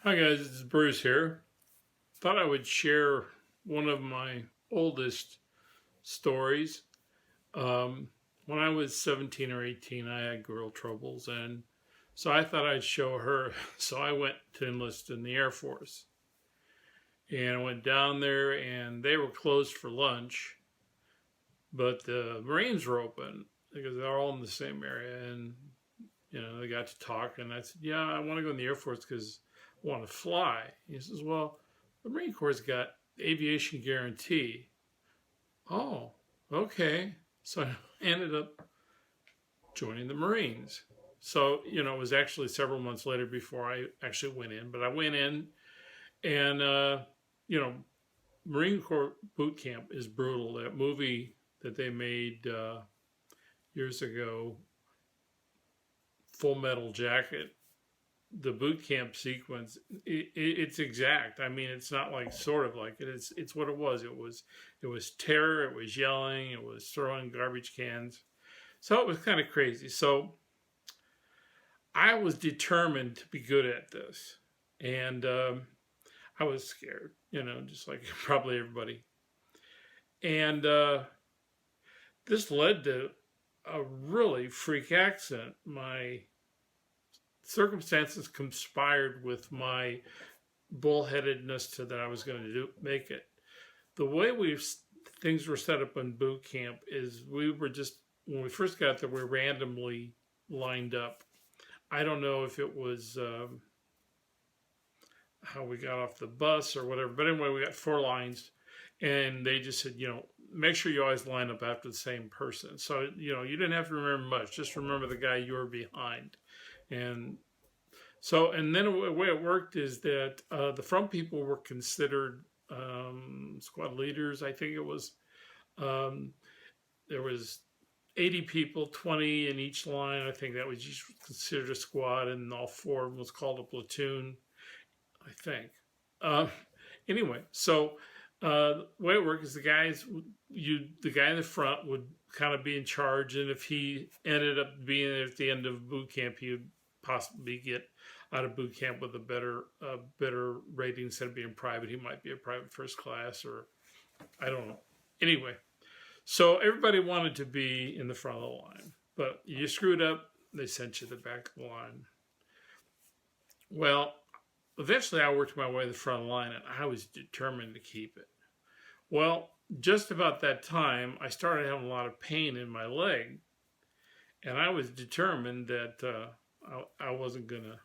Hi guys, this is Bruce here. Thought I would share one of my oldest stories. When I was 17 or 18, I had girl troubles, and so I thought I'd show her. So I went to enlist in the Air Force, and I went down there, and they were closed for lunch, but the Marines were open because they're all in the same area, and they got to talk, and I said, "Yeah, I want to go in the Air Force because I want to fly." He says, "Well, the Marine Corps got aviation guarantee." Oh, okay. So I ended up joining the Marines. So, it was actually several months later before I actually went in, but I went in and, you know, Marine Corps boot camp is brutal. That movie that they made years ago, Full Metal Jacket, the boot camp sequence, it's exact. I mean, it's not like sort of like it. It's what it was. It was terror. It was yelling. It was throwing garbage cans. So it was kind of crazy. So I was determined to be good at this, and I was scared. Just like probably everybody. And this led to a really freak accident. My circumstances conspired with my bullheadedness to that I was going to make it. The way things were set up in boot camp is we were just when we first got there, we were randomly lined up. I don't know if it was how we got off the bus or whatever, but anyway, we got four lines, and they just said, make sure you always line up after the same person. So you didn't have to remember much; just remember the guy you were behind, and and then the way it worked is that the front people were considered squad leaders. I think it was um, there was 80 people, 20 in each line. I think that was each considered a squad, and all four was called a platoon. I think. Uh, anyway, so the way it worked is the guy in the front would kind of be in charge, and if he ended up being at the end of boot camp, he would possibly get out of boot camp with a better rating instead of being private. He might be a private first class, or I don't know. Anyway, so everybody wanted to be in the front of the line, but you screwed up, they sent you to the back of the line. Well, eventually I worked my way to the front of the line, and I was determined to keep it. Well, just about that time, I started having a lot of pain in my leg, and I was determined that I wasn't going to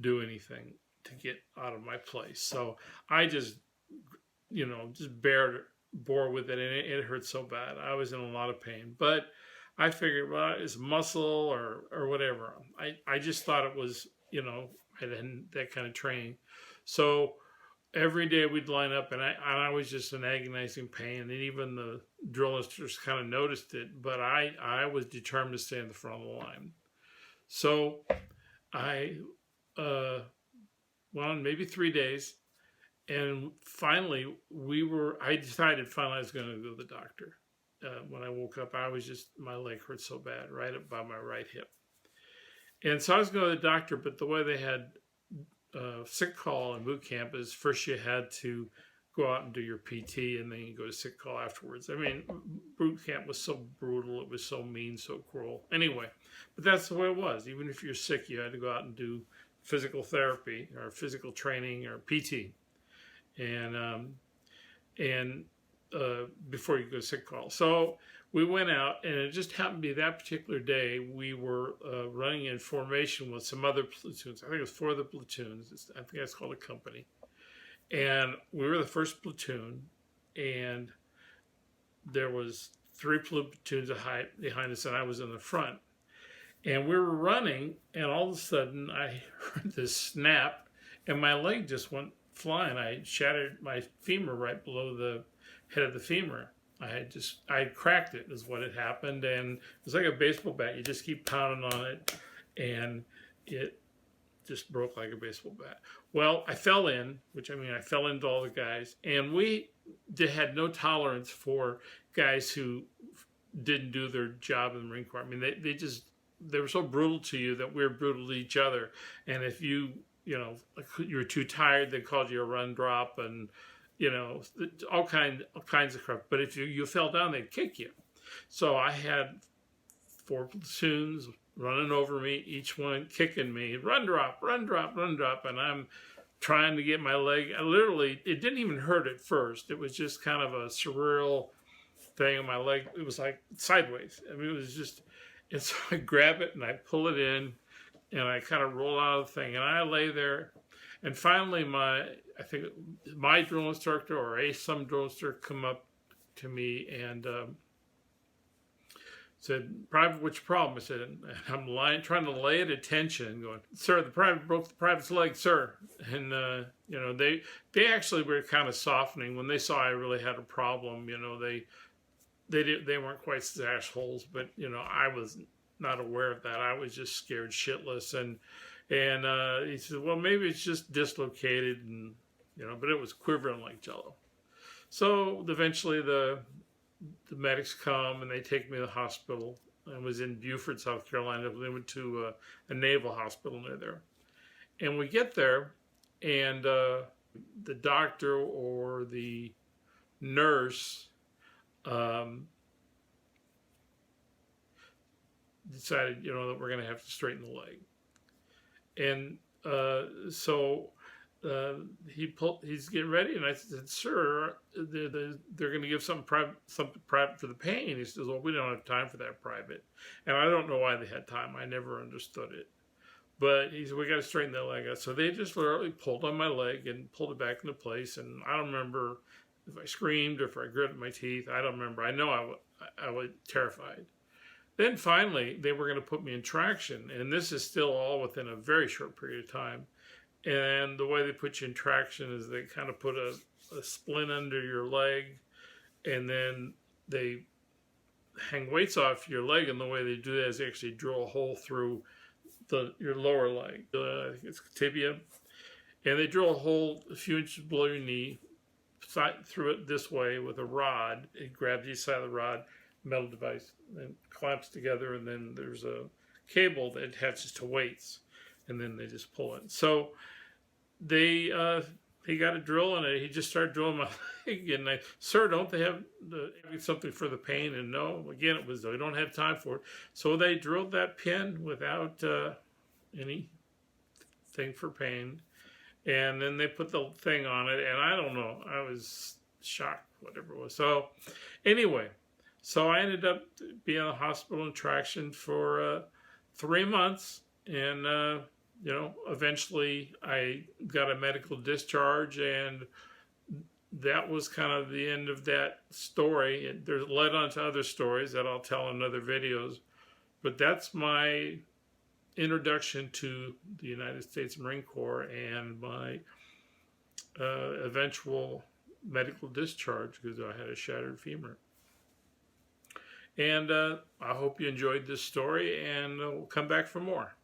do anything to get out of my place. So I just, just bore with it, and it hurt so bad. I was in a lot of pain, but I figured, well, it's muscle or whatever. I just thought it was, I hadn't that kind of training. So every day we'd line up, and I was just in agonizing pain, and even the drill instructors kind of noticed it, but I was determined to stay in the front of the line. So I well, maybe 3 days, and finally I decided finally I was going to go to the doctor. When I woke up, my leg hurt so bad, right up by my right hip. And so I was going to the doctor, but the way they had sick call in boot camp is first you had to go out and do your PT, and then you go to sick call afterwards. I mean, boot camp was so brutal. It was so mean, so cruel. Anyway, but that's the way it was. Even if you're sick, you had to go out and do physical therapy or physical training or PT. And before you go to sick call. So we went out, and it just happened to be that particular day we were running in formation with some other platoons. I think it was 4 other platoons. I think that's called a company. And we were the first platoon, and there was 3 platoons behind us, and I was in the front. And we were running, and all of a sudden I heard this snap, and my leg just went flying. I shattered my femur right below the head of the femur. I had cracked it, is what had happened, and it was like a baseball bat. You just keep pounding on it, and it just broke like a baseball bat. Well, I fell in, I fell into all the guys, and we had no tolerance for guys who didn't do their job in the Marine Corps. I mean, they were so brutal to you that we were brutal to each other, and if you like you were too tired, they called you a run drop, and all kinds of crap. But if you fell down, they'd kick you. So I had 4 platoons running over me, each one kicking me, run drop, run drop, run drop, and I'm trying to get my leg. It didn't even hurt at first. It was just kind of a surreal thing in my leg. It was like sideways. I mean, it was just, and so I grab it and I pull it in, and I kind of roll out of the thing, and I lay there, and finally I think my drill instructor or some drill instructor come up to me and said, "Private, what's your problem?" I said, "I'm trying to lay at attention, going, sir, the private broke the private's leg, sir." And they actually were kind of softening when they saw I really had a problem. They weren't quite as assholes, but I was not aware of that. I was just scared shitless, and he said, "Well, maybe it's just dislocated," and but it was quivering like jello. So eventually the medics come and they take me to the hospital. I was in Beaufort, South Carolina. They went to a naval hospital near there. And we get there, and the doctor or the nurse decided, that we're going to have to straighten the leg. And so he's getting ready, and I said, "Sir, they're going to give something private for the pain." He says, "Well, we don't have time for that private." And I don't know why they had time. I never understood it. But he said, "We got to straighten that leg out." So they just literally pulled on my leg and pulled it back into place. And I don't remember if I screamed or if I gritted my teeth. I don't remember. I know I was terrified. Then finally, they were going to put me in traction. And this is still all within a very short period of time. And the way they put you in traction is they kind of put a splint under your leg, and then they hang weights off your leg, and the way they do that is they actually drill a hole through your lower leg. I think it's tibia. And they drill a hole a few inches below your knee, through it this way with a rod. It grabs each side of the rod, metal device, and clamps together, and then there's a cable that attaches to weights, and then they just pull it. So he got a drill, and he just started drilling my leg, and I, "Sir, don't they have something for the pain?" And no, again, it was, "They don't have time for it." So they drilled that pin without anything for pain, and then they put the thing on it, and I don't know, I was shocked, whatever it was. So anyway, so I ended up being in the hospital in traction for 3 months, and eventually I got a medical discharge, and that was kind of the end of that story. There's led on to other stories that I'll tell in other videos, but that's my introduction to the United States Marine Corps and my eventual medical discharge because I had a shattered femur. And I hope you enjoyed this story, and we'll come back for more.